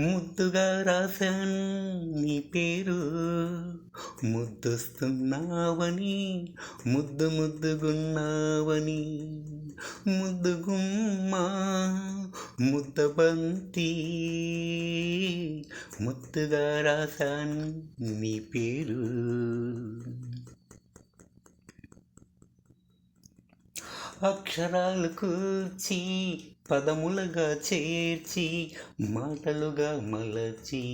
ముద్దుగా రాశాను నీ పేరు, ముద్దొస్తున్నావని, ముద్దు ముద్దుగున్నావని, ముద్దుగుమ్మా ముద్దబంతి, ముద్దుగా రాశాను నీ పేరు. అక్షరాలు కూర్చి పదములుగా చేర్చి మాటలుగా మలచి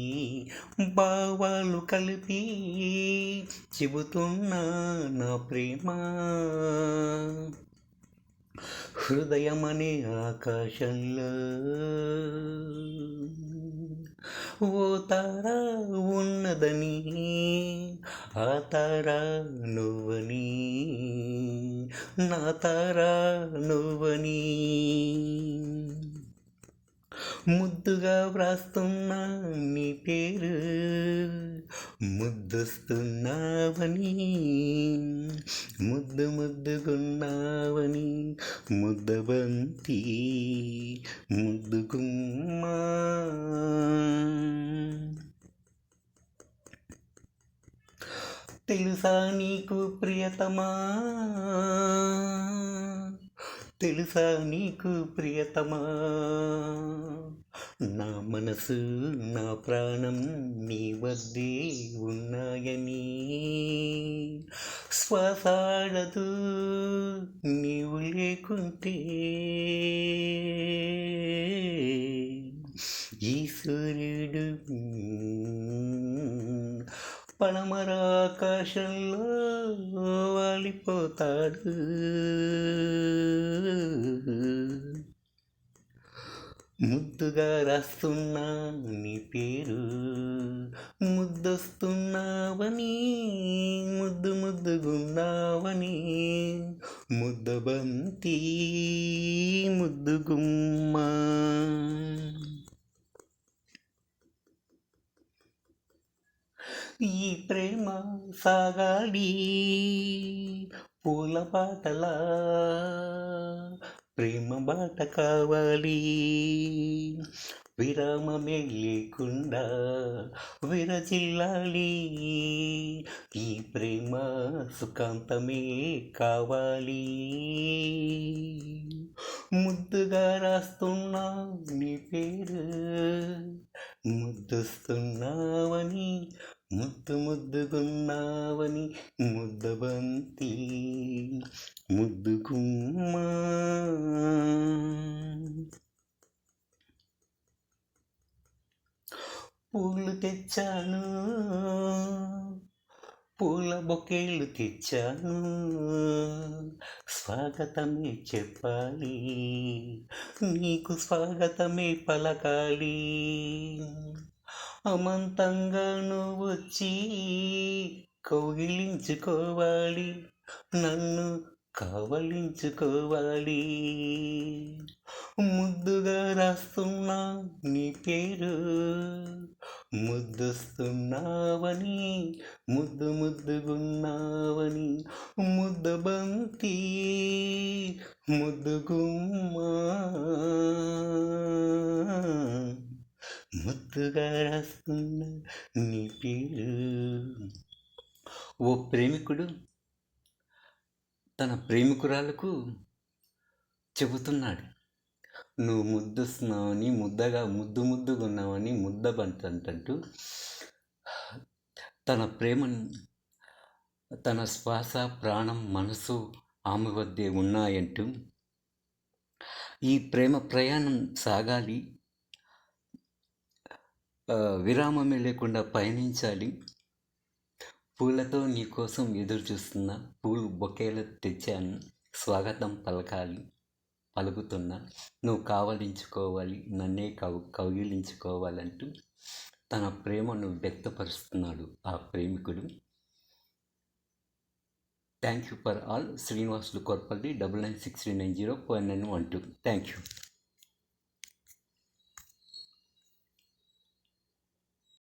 భావాలు కలిపి చెబుతున్నా నా ప్రేమ. హృదయమనే ఆకాశంలో ఓ తార ఉన్నదని, ఆ తార నువ్వని, నా తార నువ్వని, ముద్దుగా వ్రాస్తున్నా నీ పేరు, ముద్దొస్తున్నావని, ముద్దు ముద్దుగున్నావని, ముద్దబంతి ముద్దుగుమ్మా. తెలుసా నీకు ప్రియతమా, తెలుసా నీకు ప్రియతమా, నా మనసు నా ప్రాణం నీ వద్దే ఉన్నాయని, శ్వాసాడదు నీవు లేకుంటే, ఈ సూర్యుడు పడమరాకాశంలో వాలిపోతాడు. ముద్దుగా రాస్తున్నా నీ పేరు, ముద్దొస్తున్నావని, ముద్దు ముద్దుగున్నావని, ముద్దబంతి ముద్దుగుమ్మా. ఈ ప్రేమ సాగాలి పూల బాటలా, ప్రేమ బాట కావాలి, విరామమే లేకుండా విరజిల్లాలి. ఈ ప్రేమ సుఖాంతమే కావాలి. ముద్దుగా రాస్తున్నా నీ పేరు, ముద్దొస్తున్నావని, ముద్దు ముద్దుగున్నావని, ముద్దబంతి ముద్దుగుమ్మా. పూలు తెచ్చాను, పూల బొకేలు తెచ్చాను, స్వాగతమే చెప్పాలి, నీకు స్వాగతమే పలకాలి. అమంతంగా నువ్వు వచ్చి కౌగిలించుకోవాలి, నన్ను కావలించుకోవాలి. ముద్దుగా రాస్తున్నా నీ పేరు, ముద్దొస్తున్నావని, ముద్దు ముద్దుగున్నావని, ముద్దబంతి ముద్దుగుమ్మా. ముద్దుగా రాస్తున్న నీ పేరు. ఓ ప్రేమికుడు తన ప్రేమికురాలకు చెబుతున్నాడు, నువ్వు ముద్దొస్తున్నావని, ముద్దుగా ఉన్నావని, ముద్దబంతంటూ తన ప్రేమను, తన శ్వాస ప్రాణం మనసు ఆమె వద్దే ఉన్నాయంటూ, ఈ ప్రేమ ప్రయాణం సాగాలి, విరామమే లేకుండా పయనించాలి. పూలతో నీ కోసం ఎదురు చూస్తున్నా, పూలు బొకేలు తెచ్చాను, స్వాగతం పలుకుతున్నా, నువ్వు కావలించుకోవాలి, నన్నే కౌగిలించుకోవాలంటూ తన ప్రేమను వ్యక్తపరుస్తున్నాడు ఆ ప్రేమికుడు. Thank you for all. Srinivasulu Korpalli 9963904912. Thank you.